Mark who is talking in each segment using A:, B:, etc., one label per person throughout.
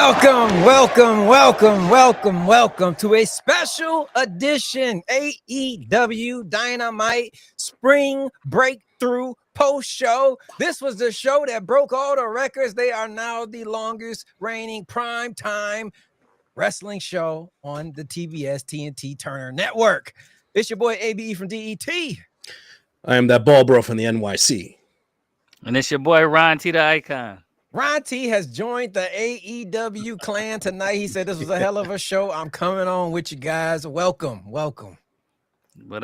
A: Welcome to a special edition AEW Dynamite Spring Breakthrough post show. This was the show that broke all the records. They are now the longest reigning prime time wrestling show on the TBS TNT Turner Network. It's your boy ABE from DET.
B: I am that bald bro from the NYC.
C: And it's your boy Ron T, the Icon.
A: Ron T has joined the AEW clan tonight. He said this was a hell of a show. I'm coming on with you guys. Welcome.
C: What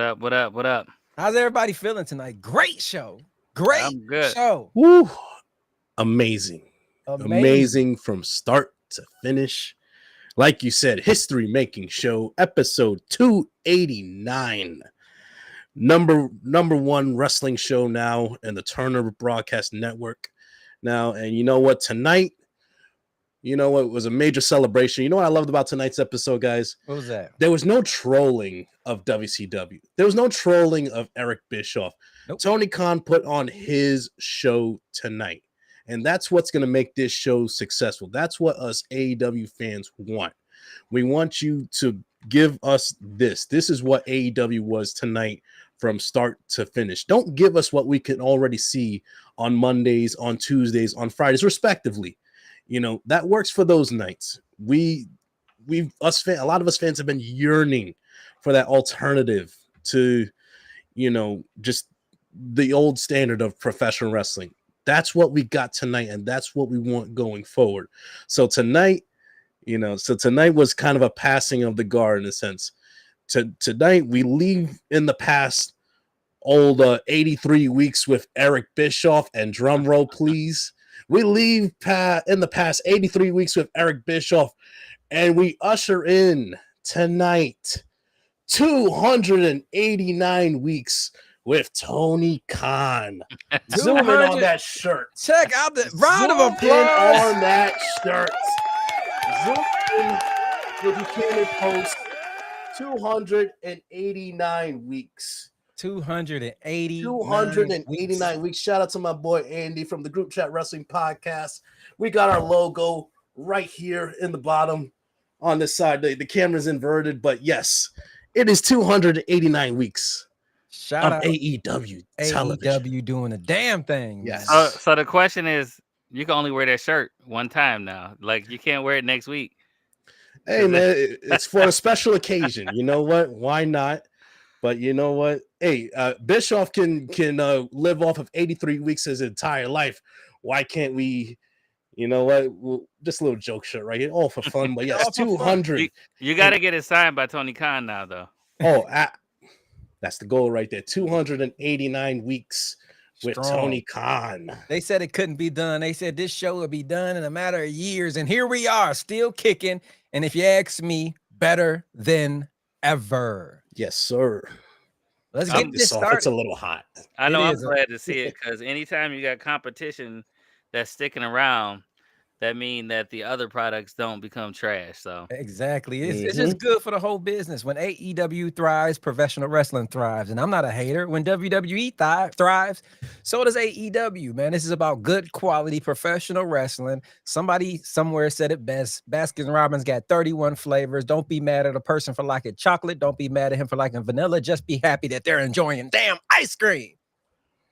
C: up?
A: How's everybody feeling tonight? Great show. Great
C: I'm good.
A: show.
B: Woo. Amazing from start to finish. Like you said, history-making show, episode 289. Number one wrestling show now in the Turner Broadcast Network. Now, and you know what? Tonight, was a major celebration. You know what I loved about tonight's episode, guys?
A: What was that?
B: There was no trolling of WCW. There was no trolling of Eric Bischoff.
A: Nope.
B: Tony Khan put on his show tonight. And that's what's going to make this show successful. That's what us AEW fans want. We want you to give us this. This is what AEW was tonight from start to finish. Don't give us what we can already see on Mondays, on Tuesdays, on Fridays, respectively. That works for those nights. A lot of us fans have been yearning for that alternative to, just the old standard of professional wrestling. That's what we got tonight, and that's what we want going forward. So tonight was kind of a passing of the guard in a sense. Tonight, we leave in the past old 83 weeks with Eric Bischoff, and drum roll, please. We leave in the past 83 weeks with Eric Bischoff, and we usher in tonight 289 weeks with Tony Khan. Zoom in on that shirt.
A: Check out the round of
B: Zoom
A: applause
B: in on that shirt. Zoom in if you can in post. 289 weeks. 289 weeks. Shout out to my boy Andy from the Group Chat Wrestling Podcast. We got our logo right here in the bottom on this side. The camera's inverted, but yes, it is 289 weeks.
A: Shout out
B: AEW television.
A: AEW doing a damn thing.
B: Yes.
C: So the question is, you can only wear that shirt one time now. Like, you can't wear it next week.
B: Hey, man, it's for a special occasion. You know what? Why not? But you know what? Hey, Bischoff can live off of 83 weeks his entire life. Why can't we? You know what? Just a little joke shirt right here, all for fun. But yes, 200.
C: You got to get it signed by Tony Khan now, though.
B: Oh, that's the goal right there. 289 weeks with Tony Khan.
A: They said it couldn't be done. They said this show would be done in a matter of years, and here we are, still kicking. And if you ask me, better than ever.
B: Yes, sir.
A: Let's get this started.
B: It's a little hot.
C: I know. I'm glad to see it, because anytime you got competition that's sticking around, that means that the other products don't become trash. So
A: exactly, it's just good for the whole business. When AEW thrives, professional wrestling thrives, and I'm not a hater. When WWE thrives, so does AEW. Man, this is about good quality professional wrestling. Somebody somewhere said it best. Baskin-Robbins got 31 flavors. Don't be mad at a person for liking chocolate. Don't be mad at him for liking vanilla. Just be happy that they're enjoying damn ice cream.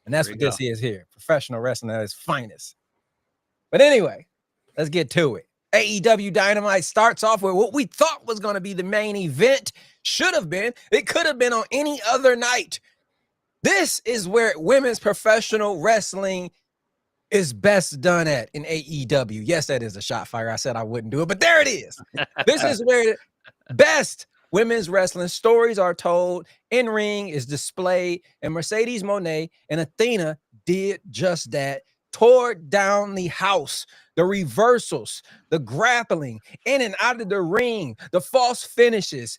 A: And that's what this is here. Professional wrestling at its finest. But anyway, let's get to it. AEW Dynamite starts off with what we thought was going to be the main event. Should have been. It could have been on any other night. This is where women's professional wrestling is best done at in AEW. Yes, that is a shot fire. I said I wouldn't do it, but there it is. This is where best women's wrestling stories are told, in-ring is displayed, and Mercedes Moné and Athena did just that. Tore down the house, the reversals, the grappling, in and out of the ring, the false finishes.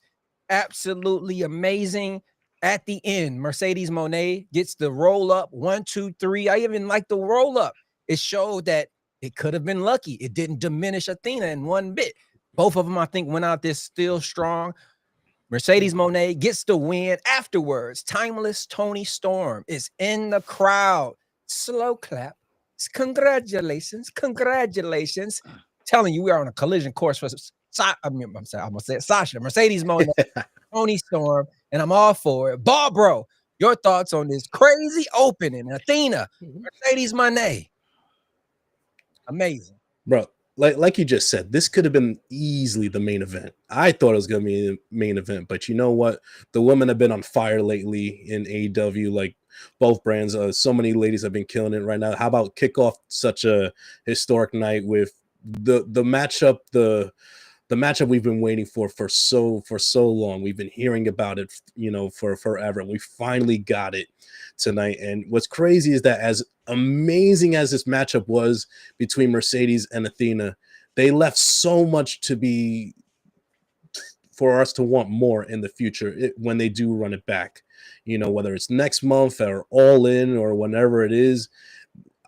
A: Absolutely amazing. At the end, Mercedes Moné gets the roll up 1, 2, 3. I even like the roll up. It showed that it could have been lucky. It didn't diminish Athena in one bit. Both of them, I think, went out there still strong. Mercedes Moné gets the win. Afterwards, Timeless Tony Storm is in the crowd. Slow clap. Congratulations telling you, we are on a collision course for I'm sorry, I'm gonna say it, Sasha, Mercedes Moné, Toni Storm, and I'm all for it. Bald Bro, your thoughts on this crazy opening? Athena, Mercedes Moné. Amazing.
B: Bro, like you just said, this could have been easily the main event. I thought it was going to be the main event, but you know what? The women have been on fire lately in AEW, like both brands. So many ladies have been killing it right now. How about kick off such a historic night with the matchup, the matchup we've been waiting for so long. We've been hearing about it, for forever, and we finally got it tonight. And what's crazy is that as amazing as this matchup was between Mercedes and Athena, they left so much to be for us to want more in the future when they do run it back, whether it's next month or All In or whenever it is.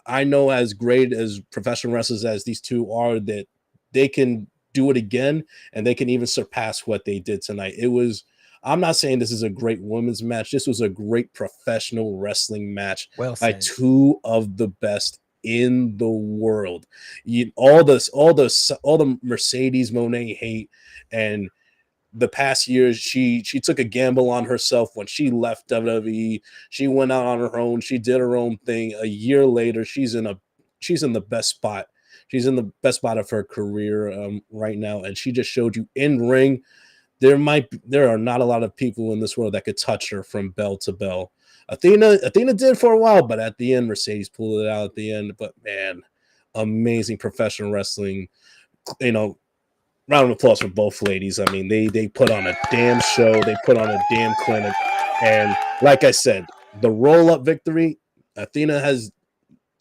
B: I know as great as professional wrestlers as these two are, that they can do it again, and they can even surpass what they did tonight. I'm not saying this is a great women's match. This was a great professional wrestling match by two of the best in the world. All the Mercedes Moné hate and the past years, she took a gamble on herself when she left WWE. She went out on her own. She did her own thing. A year later, she's in the best spot. She's in the best spot of her career right now, and she just showed you in ring. There are not a lot of people in this world that could touch her from bell to bell. Athena did for a while, but at the end, Mercedes pulled it out at the end. But man, amazing professional wrestling. Round of applause for both ladies. I mean, they put on a damn show. They put on a damn clinic. And like I said, the roll-up victory, Athena has,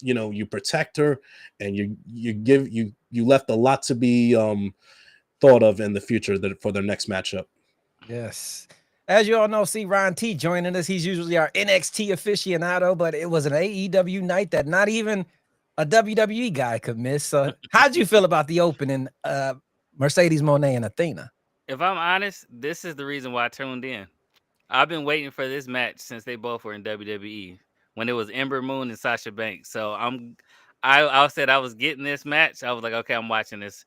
B: you protect her, and you left a lot to be thought of in the future for their next matchup.
A: Yes. As you all know, see Ron T joining us. He's usually our NXT aficionado, but it was an AEW night that not even a WWE guy could miss. So how'd you feel about the opening, Mercedes Moné and Athena?
C: If I'm honest, this is the reason why I tuned in. I've been waiting for this match since they both were in WWE, when it was Ember Moon and Sasha Banks. So I said I was getting this match. I was like, okay, I'm watching this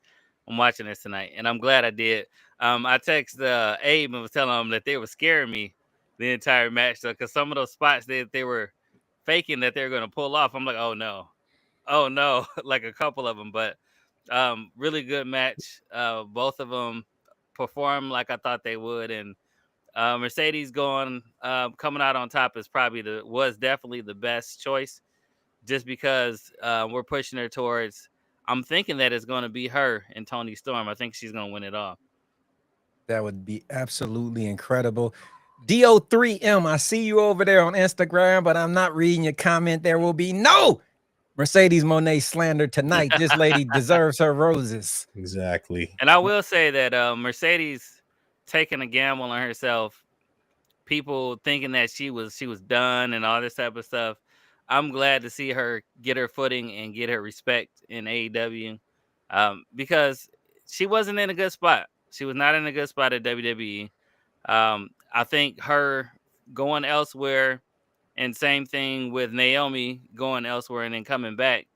C: tonight, and I'm glad I did. I texted Abe and was telling him that they were scaring me the entire match, because some of those spots that they were faking that they were going to pull off, I'm like, oh no, like a couple of them. But really good match. Both of them performed like I thought they would, and Mercedes coming out on top was definitely the best choice, just because we're pushing her towards. I'm thinking that it's going to be her and Toni Storm. I think she's going to win it all.
A: That would be absolutely incredible. DO3M, I see you over there on Instagram, but I'm not reading your comment. There will be no Mercedes Moné slander tonight. This lady deserves her roses.
B: Exactly.
C: And I will say that Mercedes taking a gamble on herself, people thinking that she was done and all this type of stuff. I'm glad to see her get her footing and get her respect in AEW, because she wasn't in a good spot. She was not in a good spot at WWE. I think her going elsewhere, and same thing with Naomi going elsewhere and then coming back,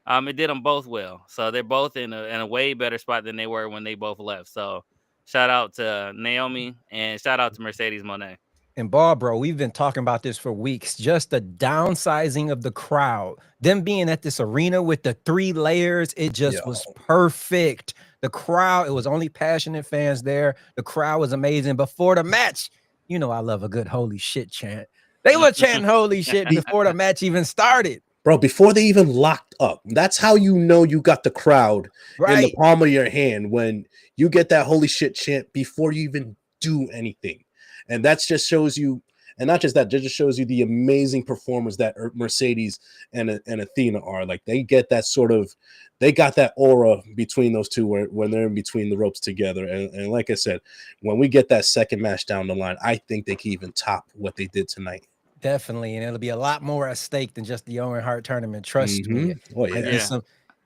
C: it did them both well. So they're both in a way better spot than they were when they both left. So shout out to Naomi and shout out to Mercedes Moné.
A: And Bald Bro, we've been talking about this for weeks. Just the downsizing of the crowd, them being at this arena with the 3 layers, it just was perfect. The crowd, it was only passionate fans there. The crowd was amazing. Before the match, I love a good holy shit chant. They were chanting holy shit before the match even started.
B: Bro, before they even locked up. That's how you know you got the crowd in the palm of your hand, when you get that holy shit chant before you even do anything. And that just shows you, and not just that, it just shows you the amazing performers that Mercedes and Athena are. Like, they got that aura between those two when they're in between the ropes together. And like I said, when we get that second match down the line, I think they can even top what they did tonight.
A: Definitely, and it'll be a lot more at stake than just the Owen Hart tournament. Trust me.
B: Oh yeah.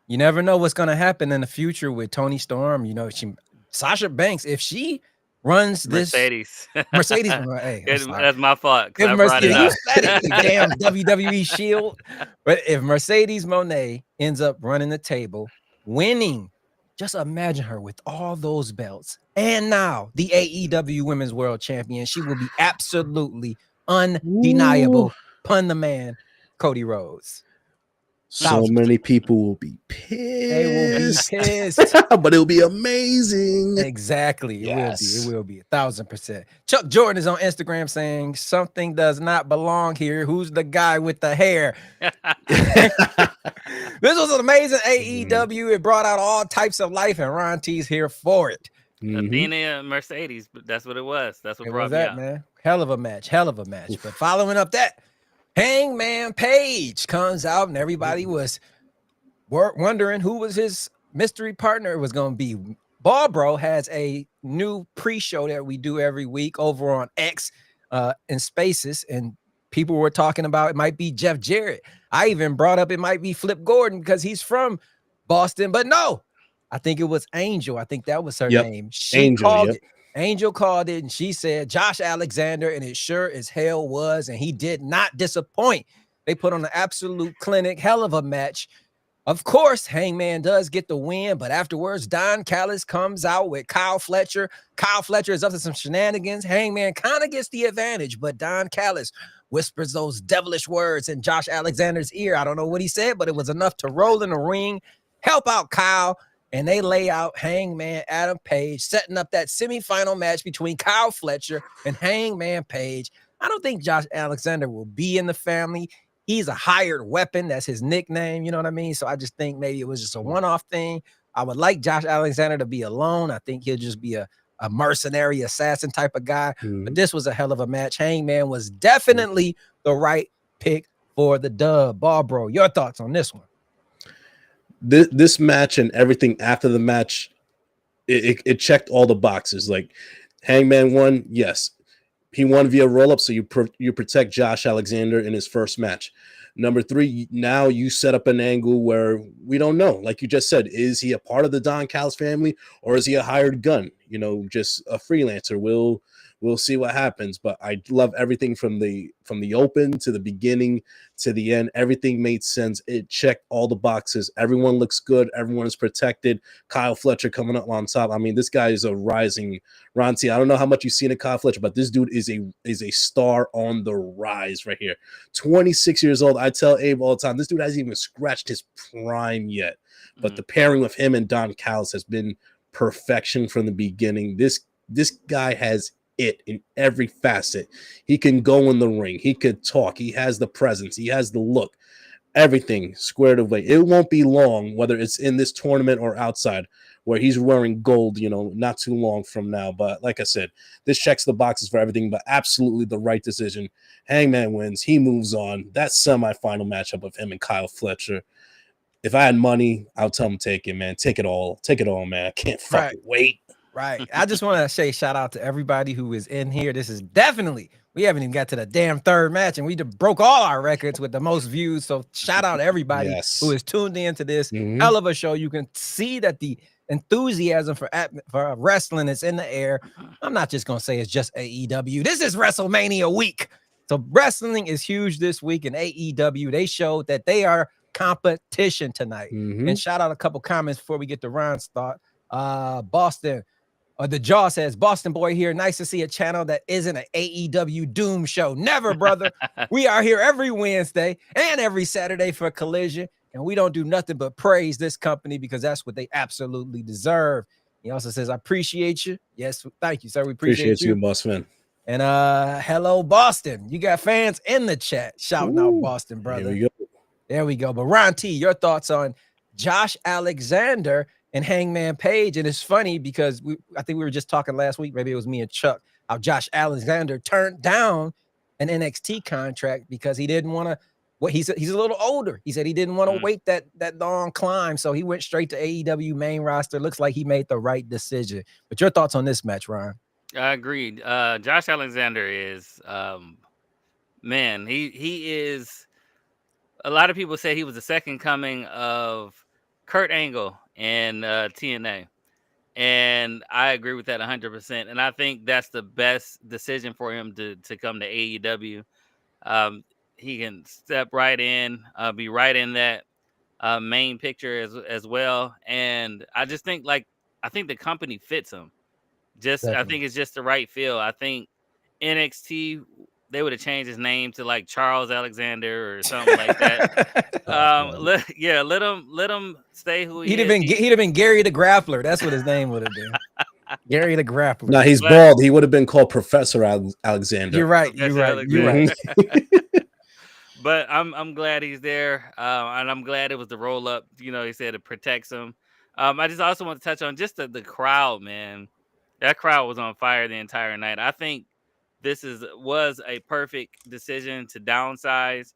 A: You never know what's going to happen in the future with Toni Storm. Sasha Banks, if she runs this Mercedes, hey,
C: that's my fault.
A: If Mercedes, damn WWE Shield. But if Mercedes Moné ends up running the table, winning Just imagine her with all those belts. And now the AEW Women's World Champion. She will be absolutely undeniable. Pun the man, Cody Rhodes.
B: So many people will be pissed.
A: They will be pissed.
B: But it'll be amazing.
A: Exactly.
B: Yes.
A: It will be 1,000%. Chuck Jordan is on Instagram saying something does not belong here. Who's the guy with the hair? This was an amazing AEW. It brought out all types of life, and Ron T's here for it.
C: Athena and Mercedes, but that's what it was. That's what
A: It
C: brought
A: was
C: me
A: that,
C: out.
A: man. Hell of a match. But following up that, Hangman Page comes out, and everybody was wondering who was his mystery partner was going to be. Bald Bro has a new pre-show that we do every week over on X in Spaces, and people were talking about it might be Jeff Jarrett. I even brought up it might be Flip Gordon because he's from Boston, but no, I think it was Angel. I think that was her name. She called it. Angel called it, and she said Josh Alexander, and it sure as hell was, and he did not disappoint. They put on an absolute clinic, hell of a match. Of course, Hangman does get the win, but afterwards, Don Callis comes out with Kyle Fletcher. Kyle Fletcher is up to some shenanigans. Hangman kind of gets the advantage, but Don Callis whispers those devilish words in Josh Alexander's ear. I don't know what he said, but it was enough to roll in the ring, help out Kyle, and they lay out Hangman Adam Page, setting up that semifinal match between Kyle Fletcher and Hangman Page. I don't think Josh Alexander will be in the family. He's a hired weapon. That's his nickname. You know what I mean? So I just think maybe it was just a one-off thing. I would like Josh Alexander to be alone. I think he'll just be a mercenary assassin type of guy. But this was a hell of a match. Hangman was definitely the right pick for the dub. Bald Bro, your thoughts on this one?
B: This match and everything after the match, it checked all the boxes. Like Hangman won, yes. He won via roll-up, so you protect Josh Alexander in his first match. Number 3, now you set up an angle where we don't know. Like you just said, is he a part of the Don Callis family or is he a hired gun? You know, just a freelancer. We'll see what happens. But I love everything from the open to the beginning to the end. Everything made sense. It checked all the boxes. Everyone looks good. Everyone is protected. Kyle Fletcher coming up on top. I mean, this guy is a rising Ronti. I don't know how much you've seen of Kyle Fletcher, but this dude is a star on the rise right here. 26 years old. I tell Abe all the time, this dude hasn't even scratched his prime yet. But the pairing with him and Don Callis has been perfection from the beginning. This guy has it in every facet. He can go in the ring. He could talk. He has the presence. He has the look. Everything squared away. It won't be long, whether it's in this tournament or outside, where he's wearing gold, you know, not too long from now. But like I said, this checks the boxes for everything, but absolutely the right decision. Hangman wins. He moves on. That semifinal matchup of him and Kyle Fletcher. If I had money, I would tell him take it, man. Take it all. Take it all, man. I can't fucking wait.
A: Right. I just want to say shout out to everybody who is in here. This is definitely, we haven't even got to the damn third match, and we broke all our records with the most views. So shout out to everybody who is tuned into this hell of a show. You can see that the enthusiasm for wrestling is in the air. I'm not just going to say it's just AEW. This is WrestleMania week. So wrestling is huge this week, and AEW, they showed that they are competition tonight. And shout out a couple comments before we get to Ron's thought. Boston. The Jaw says, Boston boy here. Nice to see a channel that isn't an AEW doom show. Never, brother. We are here every Wednesday and every Saturday for Collision, and we don't do nothing but praise this company because that's what they absolutely deserve. He also says, I appreciate you. Yes, thank you, sir. We appreciate you,
B: boss man.
A: And hello, Boston. You got fans in the chat shouting out Boston, brother. There we go. But Ron T, your thoughts on Josh Alexander and Hangman Page? And it's funny because I think we were just talking last week, maybe it was me and Chuck, how Josh Alexander turned down an NXT contract because he didn't want to. Well, he's a little older. He said he didn't want to wait that long climb, so he went straight to AEW main roster. Looks like he made the right decision. But your thoughts on this match, Ron?
C: I agreed. Josh Alexander is, man, he is. A lot of people say he was the second coming of Kurt Angle in TNA. And I agree with that 100%. And I think that's the best decision for him to come to AEW. He can step right in, be right in that main picture as well. And I just think I think the company fits him. I think it's just the right feel. I think NXT, they would have changed his name to like Charles Alexander or something like that. Let him stay who he is.
A: He'd have been Gary the Grappler. That's what his name would have been. Gary the Grappler.
B: Now he's bald. He would have been called Professor Alexander.
A: You're right. You're right.
C: But I'm glad he's there, and I'm glad it was the roll up. You know, he said it protects him. I just also want to touch on just the crowd, man. That crowd was on fire the entire night. I think this was a perfect decision to downsize.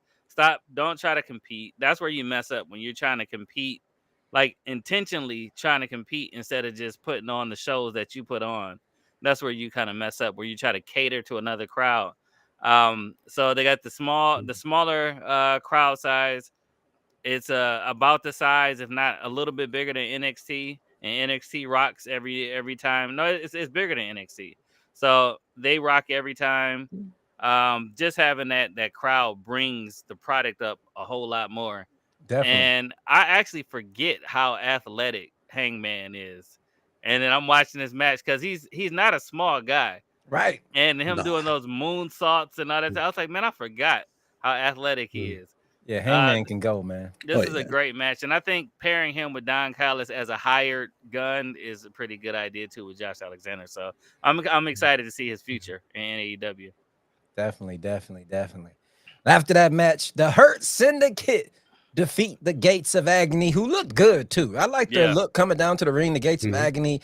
C: Don't try to compete. That's where you mess up, when you're trying to compete, like intentionally trying to compete instead of just putting on the shows that you put on. That's where you kind of mess up, where you try to cater to another crowd. So they got the smaller crowd size. It's about the size, if not a little bit bigger than NXT, and NXT rocks every time. No, it's bigger than NXT, so they rock every time. Just having that crowd brings the product up a whole lot more.
A: Definitely.
C: And I actually forget how athletic Hangman is, and then I'm watching this match because he's not a small guy,
A: right?
C: And him doing those moonsaults and all that. I was like, man, I forgot how athletic he is.
A: Yeah, Hangman can go, man.
C: This is a great match, and I think pairing him with Don Callis as a hired gun is a pretty good idea too with Josh Alexander. So I'm excited to see his future in AEW.
A: Definitely. After that match, the Hurt Syndicate defeat the Gates of Agony, who looked good too. I like their look coming down to the ring. The Gates of Agony,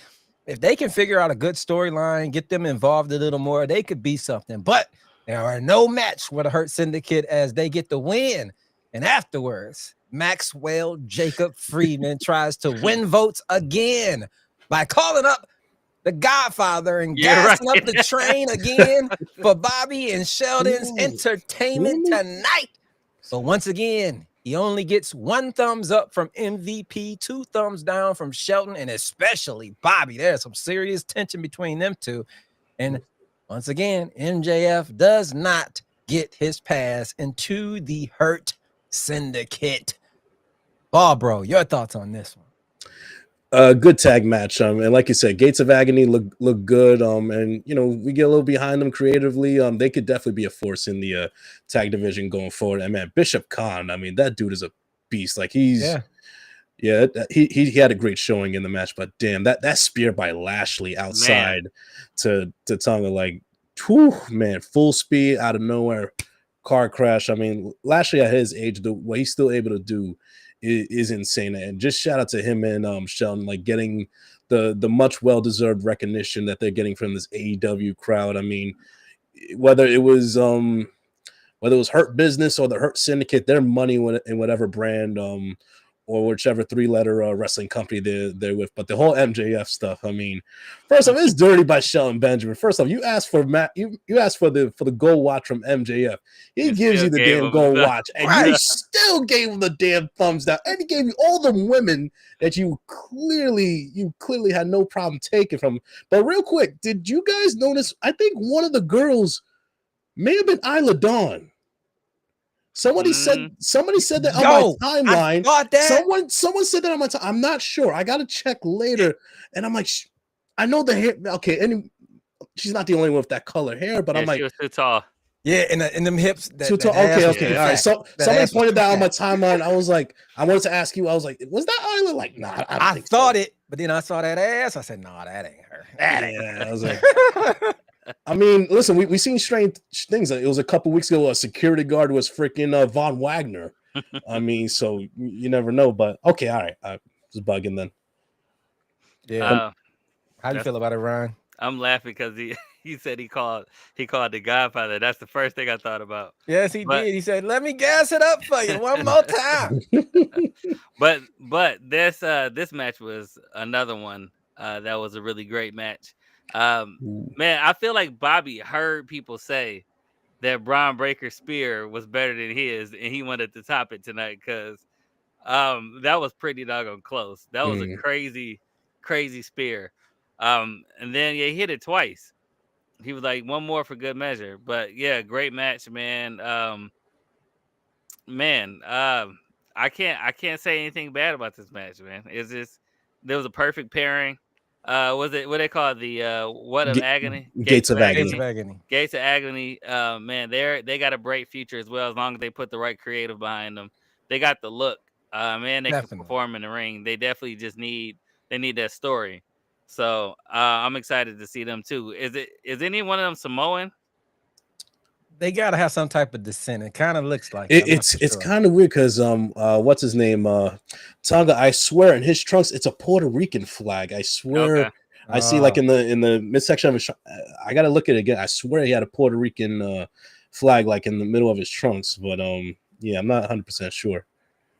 A: if they can figure out a good storyline, get them involved a little more, they could be something. But there are no match with the Hurt Syndicate as they get the win. And afterwards, Maxwell Jacob Friedman tries to win votes again by calling up the Godfather and gassing up the train again for Bobby and Sheldon's entertainment tonight. So once again, he only gets 1 thumbs up from MVP, 2 thumbs down from Sheldon, and especially Bobby. There's some serious tension between them two. And once again, MJF does not get his pass into the Hurt Syndicate. Bald Bro, your thoughts on this one?
B: Good tag match. And like you said, Gates of Agony look good. And you know, we get a little behind them creatively. They could definitely be a force in the tag division going forward. And man, Bishop Khan, I mean, that dude is a beast. Like he had a great showing in the match, but damn, that spear by Lashley outside to Tonga, like, whew, man, full speed out of nowhere, car crash. I mean, Lashley at his age, what he's still able to do is insane. And just shout out to him and Sheldon, like getting the much well-deserved recognition that they're getting from this AEW crowd. I mean, whether it was Hurt Business or the Hurt Syndicate, their money in whatever brand or whichever 3-letter wrestling company they're with. But the whole MJF stuff, I mean, first off, it's dirty by Shelton Benjamin. First off, you asked for you asked for the gold watch from MJF. He gives you the damn gold watch, and you still gave him the damn thumbs down. And he gave you all the women that you clearly had no problem taking from him. But real quick, did you guys notice? I think one of the girls may have been Isla Dawn. Somebody said that on my timeline. Someone said that on my time. I'm not sure. I gotta check later. And I'm like, I know the hair. Okay, and she's not the only one with that color hair, but I'm like,
C: she was too tall.
A: Yeah, in them hips.
B: Too tall. Okay. All right. So somebody pointed that on my timeline. I was like, I wanted to ask you. I was like, was that Isla? Like, nah. I
A: thought it, but then I saw that ass. I said, nah, that ain't her. That ain't her.
B: I was like. I mean, listen, we seen strange things. It was a couple weeks ago. A security guard was freaking Von Wagner. I mean, so you never know. But okay, all right, I was bugging then.
A: Yeah. How do you feel about it, Ryan?
C: I'm laughing because he said he called the Godfather. That's the first thing I thought about.
A: Yes, he did. He said, "Let me gas it up for you one more time."
C: but this match was another one that was a really great match. Man, I feel like Bobby heard people say that Braun Breaker's spear was better than his, and he wanted to top it tonight because that was pretty doggone close. That was a crazy spear. And then he hit it twice. He was like, one more for good measure. But yeah, great match, man. I I can't say anything bad about this match, man. It's just there was a perfect pairing. Was it what they call it, the what of agony?
B: Gates of
A: Gates of
B: Agony.
A: Agony.
C: Gates of Agony. Man, they got a bright future as well as long as they put the right creative behind them. They got the look. Man, they can
A: Definitely.
C: perform in the ring. They definitely just need that story. So I'm excited to see them too. Is any one of them Samoan?
A: They gotta have some type of descent. It kind of looks like it.
B: It's kind of weird because what's his name, Tonga, I swear in his trunks it's a Puerto Rican flag. I swear.
C: Okay.
B: I see like in the midsection of his I gotta look at it again. I swear he had a Puerto Rican flag like in the middle of his trunks, but yeah, I'm not 100% sure.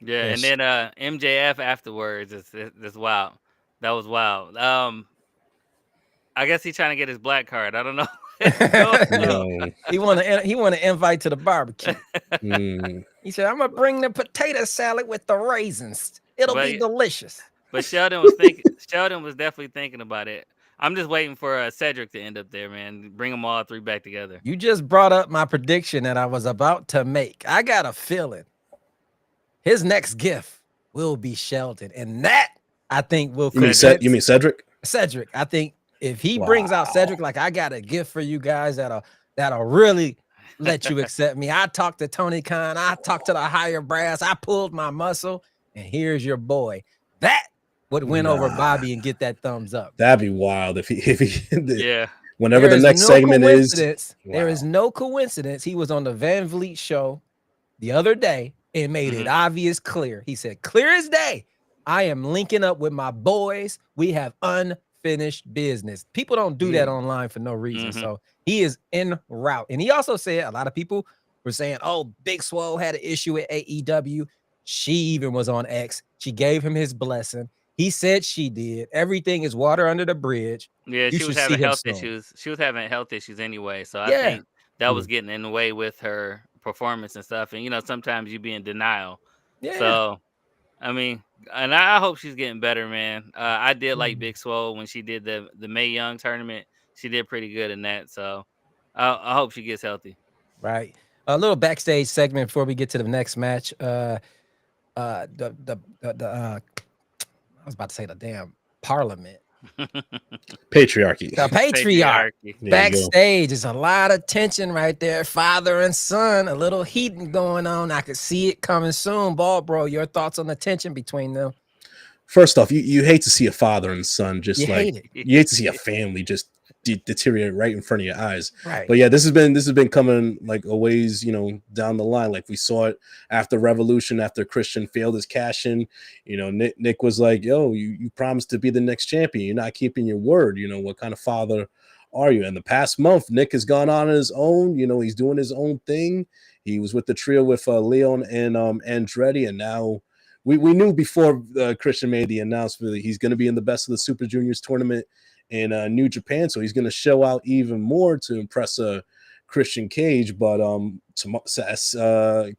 C: Yeah,
A: Yes.
C: and then MJF afterwards is wild. That was wild. I guess he's trying to get his black card. I don't know.
B: No.
A: He want to invite to the barbecue.
B: Mm.
A: He said, "I'm gonna bring the potato salad with the raisins. It'll be delicious."
C: But Sheldon was thinking. Sheldon was definitely thinking about it. I'm just waiting for Cedric to end up there, man. Bring them all three back together.
A: You just brought up my prediction that I was about to make. I got a feeling his next gift will be Sheldon, and that I think will.
B: You mean Cedric?
A: Cedric. I think if he brings out Cedric, like I got a gift for you guys that'll really let you accept me. I talked to Tony Khan. I talked to the higher brass. I pulled my muscle, and here's your boy. That would win over Bobby and get that thumbs up.
B: That'd be wild if he
C: yeah.
B: Whenever the next segment is,
A: there is no coincidence. He was on the Van Vliet show the other day and made it obvious clear. He said, clear as day, I am linking up with my boys. We have unfinished business. People don't do that online for no reason. So he is en route. And he also said, a lot of people were saying, oh, Big Swole had an issue with AEW. She even was on X. She gave him his blessing. He said she did. Everything is water under the bridge.
C: Yeah, she was having health issues. She was having health issues anyway. So I think that was getting in the way with her performance and stuff. And, sometimes you be in denial. Yeah. So, I mean, and I hope she's getting better, man. I did like Big Swole when she did the Mae Young tournament. She did pretty good in that. So I hope she gets healthy.
A: Right. A little backstage segment before we get to the next match. I was about to say the damn parliament.
B: Patriarchy.
A: The patriarchy. Backstage is a lot of tension right there. Father and son, a little heating going on. I could see it coming soon. Bald Bro, your thoughts on the tension between them?
B: First off, you hate to see a father and son you hate to see a family just deteriorate right in front of your eyes.
A: Right.
B: But yeah, this has been coming like a ways, down the line. Like we saw it after Revolution, after Christian failed his cash in. Nick was like, yo, you promised to be the next champion. You're not keeping your word. What kind of father are you? In the past month, Nick has gone on his own. He's doing his own thing. He was with the trio with Leon and Andretti, and now we knew before Christian made the announcement that he's going to be in the Best of the Super Juniors tournament in New Japan, so he's going to show out even more to impress Christian Cage. But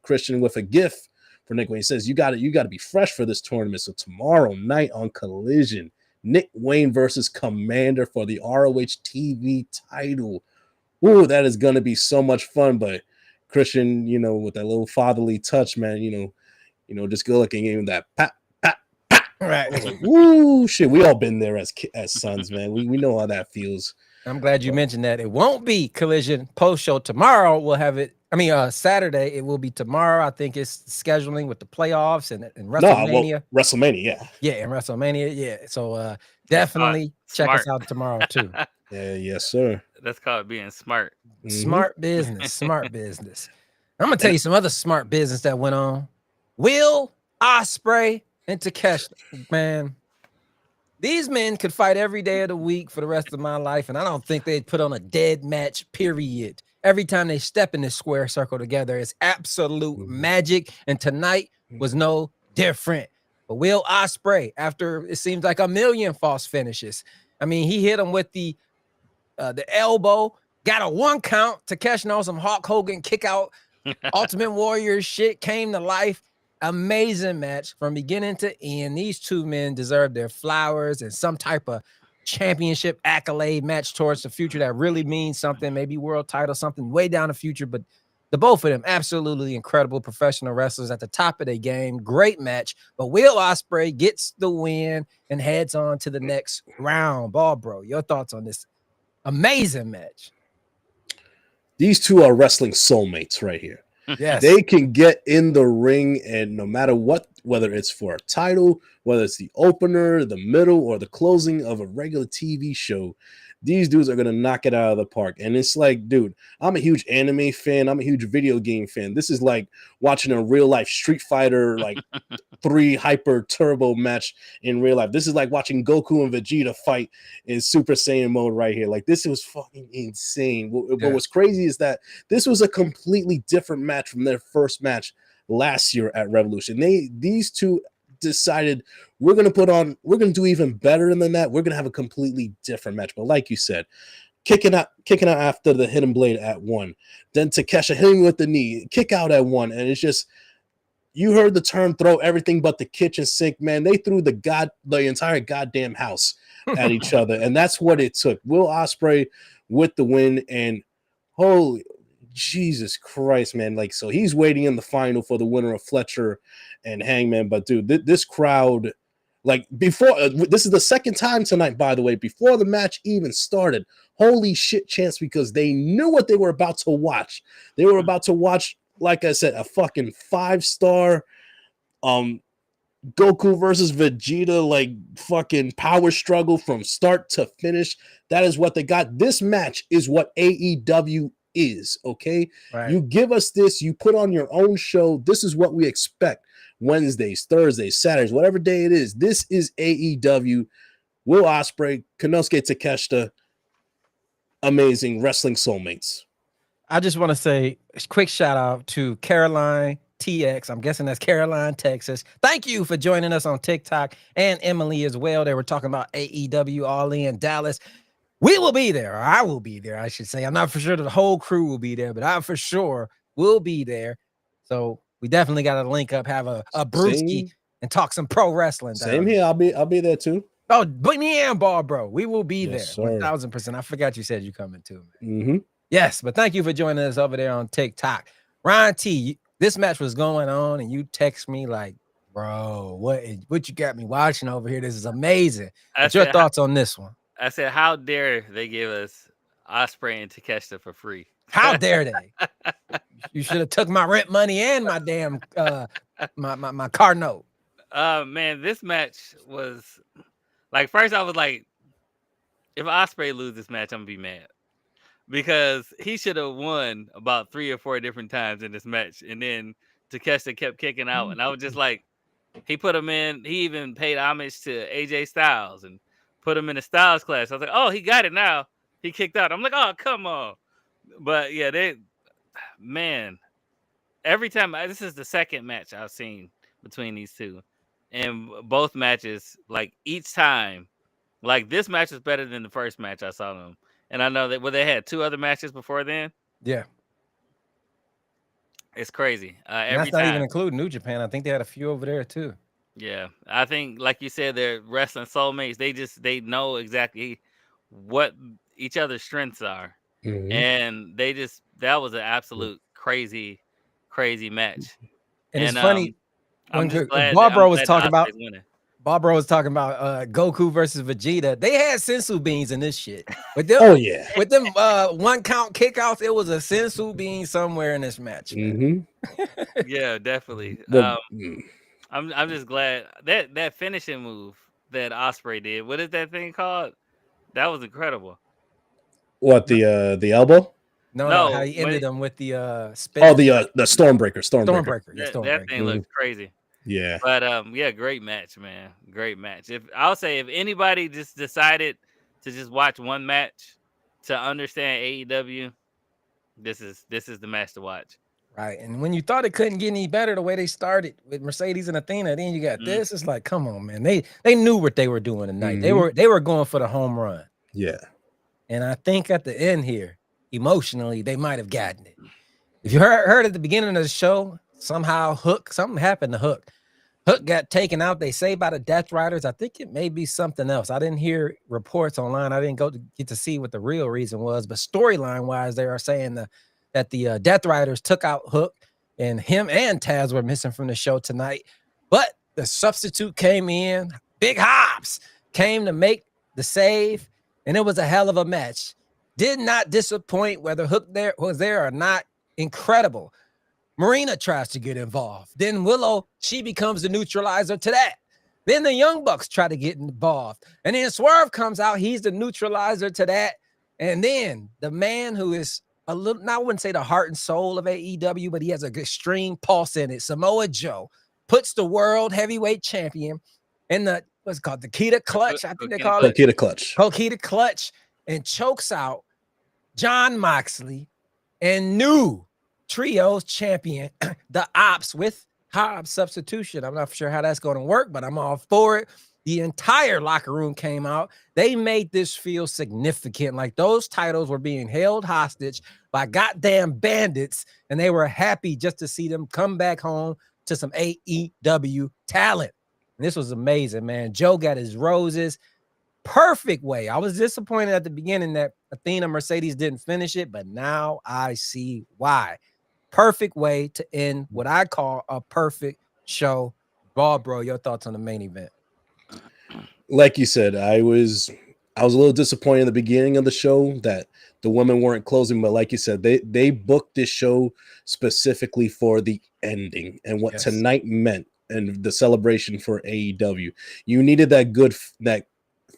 B: Christian with a gift for Nick when he says you got to be fresh for this tournament. So tomorrow night on Collision, Nick Wayne versus Commander for the ROH TV title. Ooh, that is going to be so much fun. But Christian, with that little fatherly touch, man, just good looking, even that pat. Right. I was like, woo, shit. We all been there as sons, man. We know how that feels.
A: I'm glad you mentioned that. It won't be Collision post show tomorrow. We'll have it. Saturday. It will be tomorrow. I think it's scheduling with the playoffs and WrestleMania.
B: WrestleMania, yeah.
A: Yeah, and WrestleMania, yeah. So definitely check us out tomorrow too.
B: Yeah, yes, sir.
C: That's called being smart.
A: Smart business. Smart business. I'm gonna tell you some other smart business that went on. Will Ospreay and Takeshi, man, these men could fight every day of the week for the rest of my life, and I don't think they'd put on a dead match, period. Every time they step in this square circle together, it's absolute magic, and tonight was no different. But Will Ospreay, after it seems like a million false finishes, he hit him with the elbow, got a 1 count. Takeshi on some Hulk Hogan kick out, Ultimate Warrior shit, came to life. Amazing match from beginning to end. These two men deserve their flowers and some type of championship accolade match towards the future that really means something, maybe world title, something way down the future. But The both of them, absolutely incredible professional wrestlers at the top of their game. Great match. But Will Ospreay gets the win and heads on to the next round. Bald Bro, your thoughts on this amazing match?
B: These two are wrestling soulmates right here.
A: Yes.
B: They can get in the ring, and no matter what, whether it's for a title, whether it's the opener, the middle, or the closing of a regular TV show, these dudes are going to knock it out of the park. And it's like, dude, I'm a huge anime fan. I'm a huge video game fan. This is like watching a real life Street Fighter, like 3 hyper turbo match in real life. This is like watching Goku and Vegeta fight in Super Saiyan mode right here. Like, this was fucking insane. But what's crazy is that this was a completely different match from their first match last year at Revolution. These two decided we're going to do even better than that. We're going to have a completely different match. But like you said, kicking out after the hidden blade at 1, then Takeshita hitting with the knee, kick out at 1, and it's just, you heard the term throw everything but the kitchen sink, man. They threw the entire goddamn house at each other, and that's what it took. Will Ospreay with the win, and holy Jesus Christ, man. Like, so he's waiting in the final for the winner of Fletcher and Hangman. But dude, this crowd, like, before this is the second time tonight, by the way, before the match even started, holy shit chance, because they knew what they were about to watch. They were about to watch, like I said, a fucking 5-star Goku versus Vegeta, like, fucking power struggle from start to finish. That is what they got. This match is what AEW is, okay?
A: Right.
B: You give us this, you put on your own show. This is what we expect. Wednesdays, Thursdays, Saturdays, whatever day it is. This is AEW. Will Ospreay, Konosuke Takeshita, amazing wrestling soulmates.
A: I just want to say a quick shout out to Caroline TX. I'm guessing that's Caroline, Texas. Thank you for joining us on TikTok, and Emily as well. They were talking about AEW All In Dallas. We will be there, or I will be there, I should say. I'm not for sure that the whole crew will be there, but I for sure will be there. So we definitely got to link up, have a brewski, and talk some pro wrestling.
B: Same here. I'll be there too.
A: Oh, but me and Bald Bro, we will be there.
B: Sir.
A: 1000%. I forgot you said you coming too, man.
B: Mm-hmm.
A: Yes, but thank you for joining us over there on TikTok. Ryan T, this match was going on, and you text me like, bro, what you got me watching over here? This is amazing. What's your thoughts on this one?
C: I said, how dare they give us Ospreay and Takeshita for free?
A: How dare they? You should have took my rent money and my damn my car note.
C: Man, this match was like, first I was like, if Ospreay loses this match, I'm gonna be mad, because he should have won about 3 or 4 different times in this match, and then Takeshita kept kicking out, and I was just like, he put him in. He even paid homage to AJ Styles and put him in the Styles class. I was like, oh, he got it now. He kicked out. I'm like, oh, come on. But yeah, every time, this is the second match I've seen between these two, and both matches, like, each time, like, this match was better than the first match I saw them. And I know that they had 2 other matches before then.
A: Yeah.
C: It's crazy.
A: That's not even including New Japan. I think they had a few over there too.
C: Yeah, I think, like you said, they're wrestling soulmates. They know exactly what each other's strengths are, and that was an absolute crazy match.
A: And it's funny
C: when
A: Bob Bro was talking about Goku versus Vegeta. They had sensu beans in this shit. With them, with them 1 count kickouts, it was a sensu bean somewhere in this match.
C: Yeah, definitely. I'm just glad that finishing move that Ospreay did. What is that thing called? That was incredible.
B: What, the elbow?
A: No, how he ended them with the spin.
B: Oh, the Stormbreaker.
C: That thing looks crazy.
B: Yeah.
C: But yeah, great match, man. Great match. If anybody just decided to just watch one match to understand AEW, this is the match to watch.
A: Right. And when you thought it couldn't get any better, the way they started with Mercedes and Athena, then you got this. It's like, come on, man. They knew what they were doing tonight. They were going for the home run.
B: Yeah.
A: And I think at the end here, emotionally, they might have gotten it. If you heard at the beginning of the show, somehow something happened to Hook. Hook got taken out, they say, by the Death Riders. I think it may be something else. I didn't hear reports online. I didn't get to see what the real reason was. But storyline-wise, they are saying that the Death Riders took out Hook, and him and Taz were missing from the show tonight. But the substitute came in. Big Hobbs came to make the save, and it was a hell of a match. Did not disappoint, whether Hook was there or not. Incredible. Marina tries to get involved. Then Willow, she becomes the neutralizer to that. Then the Young Bucks try to get involved. And then Swerve comes out. He's the neutralizer to that. And then the man who is a little, I wouldn't say the heart and soul of AEW, but he has an extreme pulse in it. Samoa Joe puts the world heavyweight champion in the, what's it called? The Kita Clutch. I think they call it.
B: Kita Clutch.
A: Coquita Clutch, and chokes out Jon Moxley and new trios champion, the Ops, with Hobbs substitution. I'm not sure how that's going to work, but I'm all for it. The entire locker room came out. They made this feel significant, like those titles were being held hostage by goddamn bandits, and they were happy just to see them come back home to some AEW talent. And this was amazing, man. Joe got his roses. Perfect way. I was disappointed at the beginning that Athena Mercedes didn't finish it, but now I see why. Perfect way to end what I call a perfect show. Bald Bro, your thoughts on the main event?
B: Like you said, I was a little disappointed in the beginning of the show that the women weren't closing, but like you said, they booked this show specifically for the ending and what tonight meant and the celebration for AEW. You needed that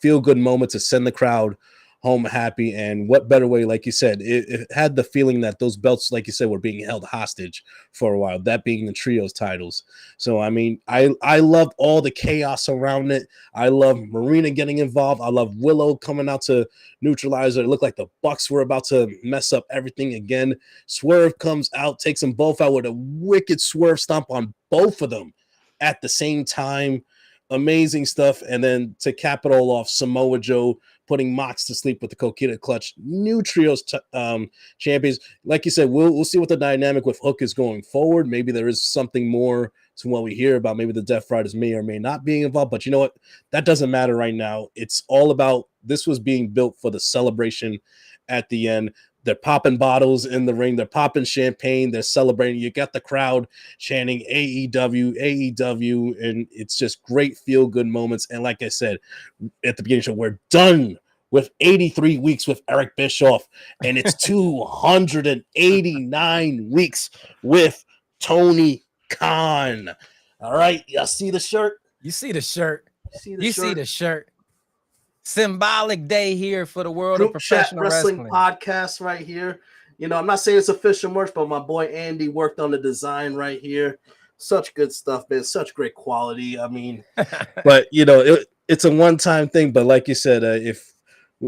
B: feel good moment to send the crowd home happy, and what better way, like you said, it had the feeling that those belts, like you said, were being held hostage for a while, that being the trios titles. So I mean, I love all the chaos around it. I love Marina getting involved. I love Willow coming out to neutralize her. It looked like the Bucks were about to mess up everything again. Swerve comes out, takes them both out with a wicked swerve stomp on both of them at the same time. Amazing stuff. And then to cap it all off, Samoa Joe putting Mox to sleep with the Coquita Clutch. New trios champions. Like you said, we'll see what the dynamic with Hook is going forward. Maybe there is something more to what we hear about. Maybe the Death Riders may or may not be involved. But you know what? That doesn't matter right now. It's all about, this was being built for the celebration at the end. They're popping bottles in the ring. They're popping champagne. They're celebrating. You got the crowd chanting AEW, AEW, and it's just great feel-good moments. And like I said at the beginning of the show, we're done with 83 weeks with Eric Bischoff, and it's 289 weeks with Tony Khan. All right, y'all see the shirt?
A: You see the shirt. See the shirt. Symbolic day here for the world
D: Group
A: of professional wrestling
D: podcast right here. You know, I'm not saying it's official merch, but my boy Andy worked on the design right here. Such good stuff, man. Such great quality. I mean,
B: but you know, it's a one-time thing. But like you said, if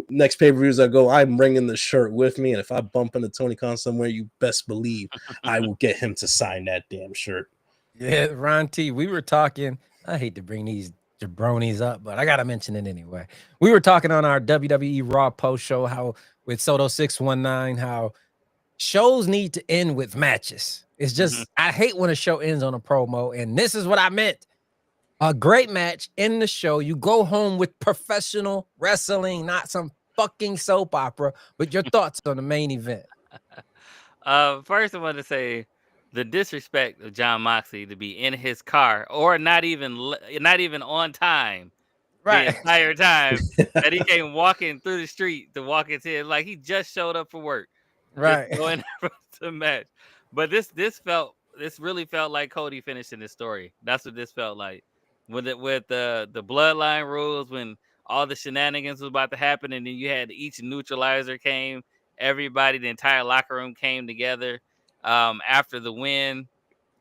B: next pay-per-views I go, I'm bringing the shirt with me, and if I bump into Tony Khan somewhere, you best believe I will get him to sign that damn shirt.
A: Yeah, Ron T, we were talking. I hate to bring these jabronis up, but I gotta mention it anyway. We were talking on our WWE Raw post show how with Soto 619 how shows need to end with matches. It's just I hate when a show ends on a promo, and this is what I meant. A great match in the show. You go home with professional wrestling, not some fucking soap opera. But your thoughts on the main event?
C: First, I want to say the disrespect of Jon Moxley to be in his car or not even on time,
A: right,
C: the entire time that he came walking through the street to walk into it, like he just showed up for work,
A: right,
C: just going to match. But this really felt like Cody finishing his story. That's what this felt like with the bloodline rules, when all the shenanigans was about to happen, and then you had each neutralizer came, everybody, the entire locker room came together after the win,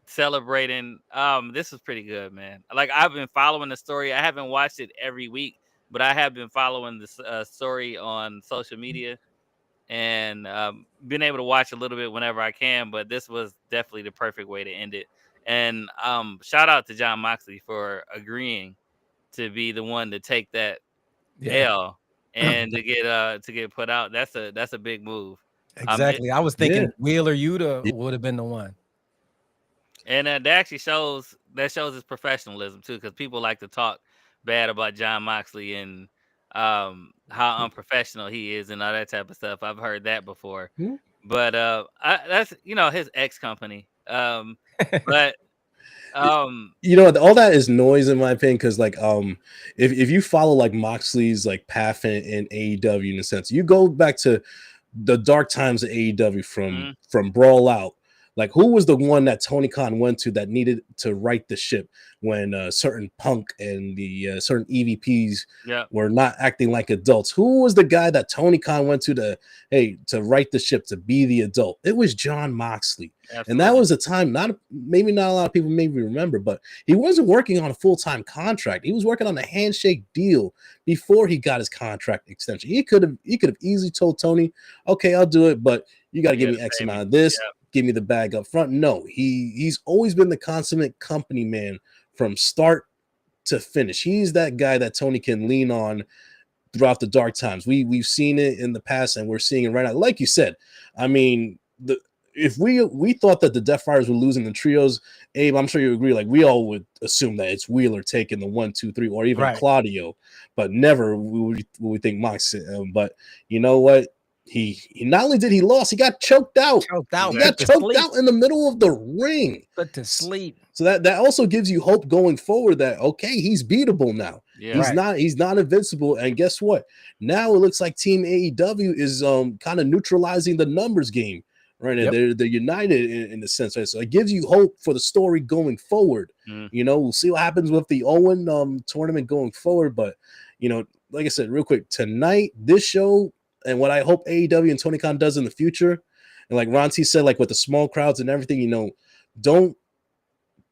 C: celebrating. This was pretty good, man. Like, I've been following the story. I haven't watched it every week, but I have been following the story on social media and been able to watch a little bit whenever I can. But this was definitely the perfect way to end it. And shout out to Jon Moxley for agreeing to be the one to take that L and to get put out. That's a big move.
A: Exactly. I was thinking Wheeler Yuta would have been the one.
C: And that actually shows his professionalism too, because people like to talk bad about Jon Moxley and how unprofessional he is and all that type of stuff. I've heard that before. But that's his ex company. But
B: all that is noise in my opinion, because like if you follow like Moxley's like path in AEW in a sense, you go back to the dark times of AEW from Brawl Out. Like, who was the one that Tony Khan went to that needed to right the ship when certain Punk and the certain EVPs were not acting like adults? Who was the guy that Tony Khan went to right the ship, to be the adult? It was Jon Moxley. Absolutely. And that was a time maybe not a lot of people maybe remember, but he wasn't working on a full-time contract. He was working on a handshake deal before he got his contract extension. He could have easily told Tony, okay, I'll do it, but you got to give me X amount of this. Yeah. Give me the bag up front. No, he's always been the consummate company man from start to finish. He's that guy that Tony can lean on throughout the dark times. We've seen it in the past, and we're seeing it right now. Like you said, I mean, if we thought that the Death Riders were losing the trios, Abe, I'm sure you agree. Like, we all would assume that it's Wheeler taking the 1, 2, 3, or even Claudio, but never would we think Mox. But you know what? He not only did he lost, he got choked out. He got choked out in the middle of the ring.
A: Put to sleep.
B: So that also gives you hope going forward that okay, he's beatable now. Yeah. He's not invincible. And guess what? Now it looks like Team AEW is kind of neutralizing the numbers game. Right. And they're united in a sense. Right? So it gives you hope for the story going forward. We'll see what happens with the Owen tournament going forward. But like I said, real quick, tonight, this show. And what I hope AEW and Tony Khan does in the future, and like Ron T said, like with the small crowds and everything, don't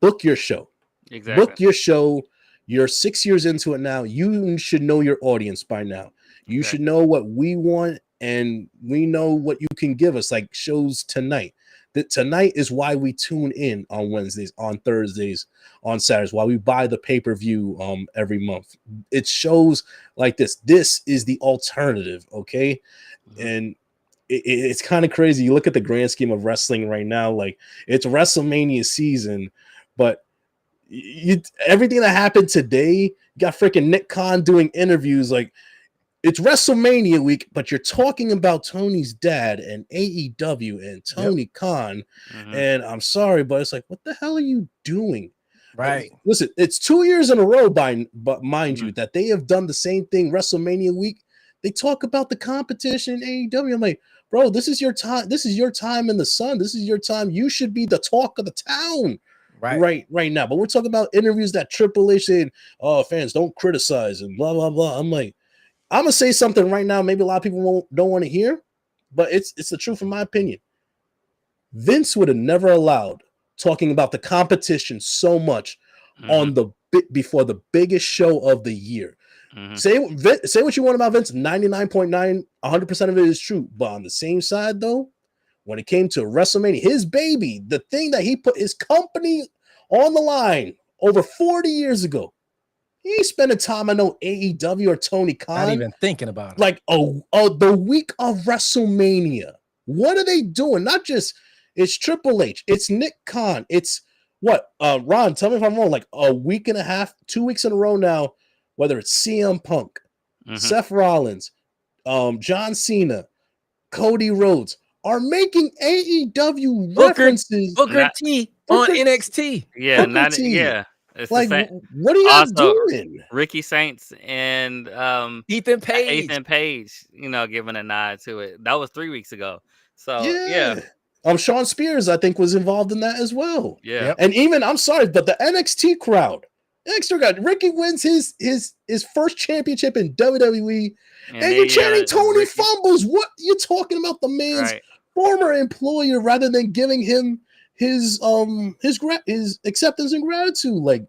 B: book your show. Exactly. Book your show. You're 6 years into it now. You should know your audience by now. You should know what we want, and we know what you can give us, like shows tonight. Tonight is why we tune in on Wednesdays, on Thursdays, on Saturdays, while we buy the pay-per-view every month. It shows like this. This is the alternative, okay? And it's kind of crazy. You look at the grand scheme of wrestling right now, like it's WrestleMania season, but everything that happened today, you got freaking Nick Khan doing interviews like, it's WrestleMania week, but you're talking about Tony's dad and AEW and Tony Khan. And I'm sorry, but it's like, what the hell are you doing?
A: Right.
B: Listen, it's 2 years in a row, but mind you, that they have done the same thing WrestleMania week. They talk about the competition in AEW. I'm like, bro, this is your time. This is your time in the sun. This is your time. You should be the talk of the town. Right now. But we're talking about interviews that Triple H saying, oh, fans, don't criticize and blah, blah, blah. I'm like, I'm gonna say something right now. Maybe a lot of people don't want to hear, but it's the truth in my opinion. Vince would have never allowed talking about the competition so much on the bit before the biggest show of the year. Say what you want about Vince. 99.9, 100% of it is true. But on the same side, though, when it came to WrestleMania, his baby, the thing that he put his company on the line over 40 years ago. He ain't spending time, I know, AEW or Tony Khan.
A: Not even thinking about it.
B: Like, the week of WrestleMania. What are they doing? Not just, it's Triple H. It's Nick Khan. It's what? Ron, tell me if I'm wrong. Like a week and a half, 2 weeks in a row now, whether it's CM Punk, Seth Rollins, John Cena, Cody Rhodes, are making AEW references.
A: Booker T on NXT.
C: Yeah, It's
B: like, what are y'all doing?
C: Ricky Saints and
A: Ethan Page.
C: Giving a nod to it. That was 3 weeks ago. So
B: yeah. Sean Spears, I think, was involved in that as well.
C: Yeah. Yep.
B: And even, I'm sorry, but the NXT crowd, Ricky wins his first championship in WWE, and you're chanting Tony fumbles. What you're talking about? The man's former employer, rather than giving him his acceptance and gratitude. Like,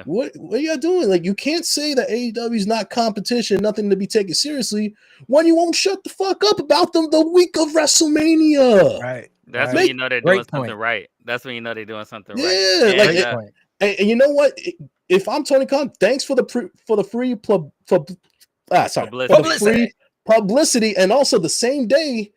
B: what are y'all doing? Like, you can't say that AEW is not competition, nothing to be taken seriously, when you won't shut the fuck up about them the week of WrestleMania.
A: Right.
C: That's when you know they're doing something right. That's when you know they're doing something right.
B: Yeah, and you know what? If I'm Tony Khan, thanks for the free publicity, and also the same day,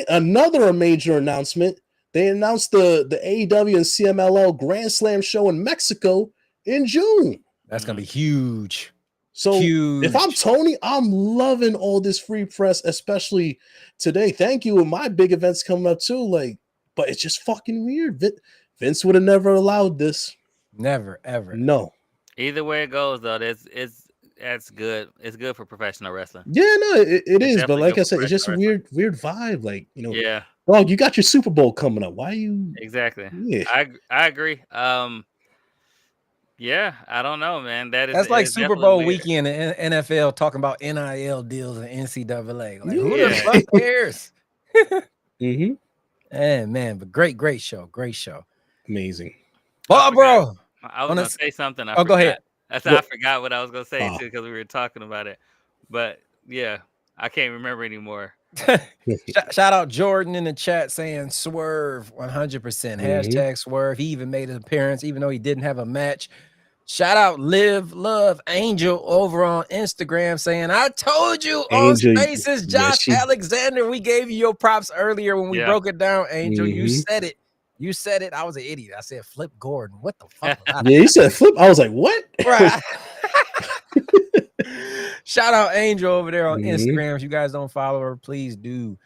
B: another major announcement. They announced the AEW and CMLL Grand Slam show in Mexico in June.
A: That's gonna be huge.
B: So
A: Huge.
B: if I'm Tony, I'm loving all this free press, especially today. Thank you. And my big events coming up too. Like, but it's just fucking weird. Vince would have never allowed this.
A: Never, ever.
B: No.
C: Either way it goes, though, that's good. It's good for professional wrestling.
B: Yeah, no, it is. But
C: definitely
B: like
C: good
B: I
C: for
B: said, it's just a
C: professional
B: weird vibe. Like,
C: Yeah,
B: dog, you got your Super Bowl coming up. Why are you?
C: exactly.
B: Yeah.
C: I agree. Yeah, I don't know, man.
A: That's like
C: it's
A: Super
C: definitely
A: Bowl
C: weird.
A: weekend in NFL talking about NIL deals and NCAA. Like, who
C: Yeah.
A: the fuck cares?
B: Mm-hmm.
A: Man, but great show.
B: Amazing.
A: Bald Bro.
C: I was gonna say something.
A: Go ahead.
C: I forgot what I was gonna say
B: Oh.
C: too because we were talking about it. But yeah, I can't remember anymore.
A: Shout out Jordan in the chat saying swerve 100%. Hashtag swerve. He even made an appearance, even though he didn't have a match. Shout out Live Love Angel over on Instagram saying, I told you
B: Angel,
A: on Spaces, Josh Alexander. We gave you your props earlier when we broke it down, Angel. You said it. You said it. I was an idiot. I said Flip Gordon. What the fuck?
B: Yeah, you said Flip. I was like, what?
A: Right. Shout out Angel over there on Instagram. If you guys don't follow her, please do.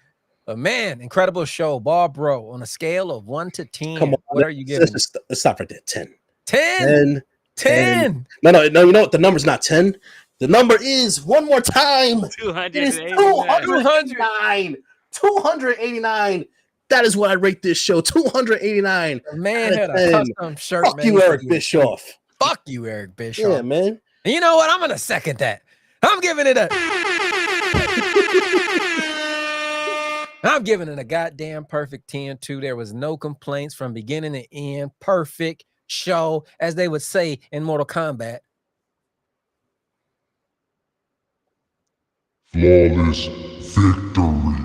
A: But man, incredible show. Bald Bro, on a scale of 1 to 10.
B: Come on,
A: what are you giving?
B: Let's stop right there. 10.
A: 10. 10.
B: No, you know what? The number's not 10. The number is, one more time,
C: 289.
B: it is 289. 289. That is what I rate this show. 289.
A: The man had a custom shirt.
B: Fuck you, Eric Bischoff.
A: Fuck you, Eric Bischoff.
B: Yeah, man.
A: And you know what? I'm going to second that. I'm giving it a goddamn perfect 10-2. There was no complaints from beginning to end. Perfect show, as they would say in Mortal Kombat.
E: Flawless victory.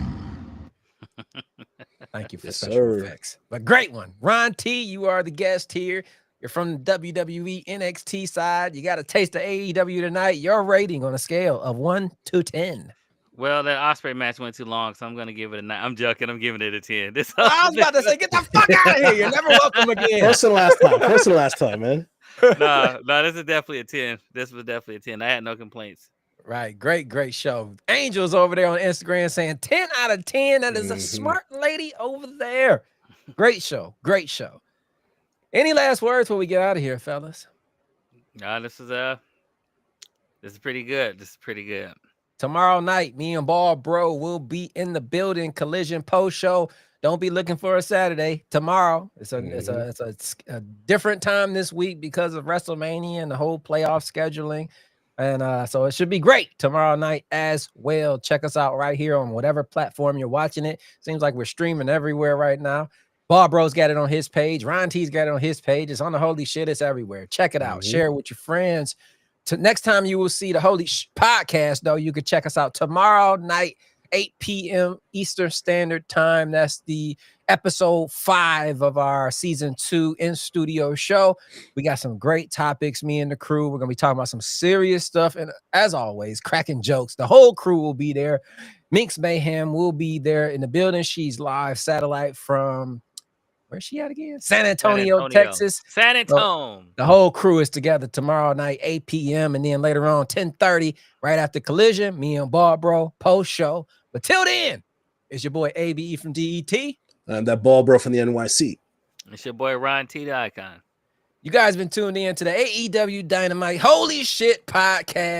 A: Thank you for special effects. But great one. Ron T, you are the guest here. You're from the WWE NXT side. You got a taste of AEW tonight. Your rating on a scale of 1 to 10.
C: Well, that Ospreay match went too long, so I'm going to give it a 9. I'm joking. I'm giving it a 10.
A: I was about to say, get the fuck out of here. You're never welcome again.
B: First and last time, man.
C: No, this is definitely a 10. This was definitely a 10. I had no complaints.
A: Right. Great show. Angel's over there on Instagram saying 10 out of 10. That is a smart lady over there. Great show. Any last words before we get out of here, fellas?
C: No, this is pretty good.
A: Tomorrow night, me and Bald Bro will be in the building. Collision post show. Don't be looking for a Saturday. Tomorrow. It's a different time this week because of WrestleMania and the whole playoff scheduling. And so it should be great tomorrow night as well. Check us out right here on whatever platform you're watching it. Seems like we're streaming everywhere right now. Bald Bro's got it on his page. Ron T's got it on his page. It's on the Holy Shit. It's everywhere. Check it out. Share it with your friends. Next time you will see the Holy Shhh Podcast, though, you can check us out tomorrow night, 8 p.m. Eastern Standard Time. That's the episode 5 of our season 2 in-studio show. We got some great topics, me and the crew. We're going to be talking about some serious stuff. And as always, cracking jokes. The whole crew will be there. Minx Mayhem will be there in the building. She's live satellite from... Where's she at again? San Antonio, Texas.
C: San Antonio.
A: The whole crew is together tomorrow night, 8 p.m. And then later on, 10:30, right after Collision, me and Bald Bro, post-show. But till then, it's your boy ABE from DET.
B: And that Bald Bro from the NYC.
C: It's your boy Ron T, the Icon.
A: You guys been tuned in to the AEW Dynamite Holy Shit Podcast.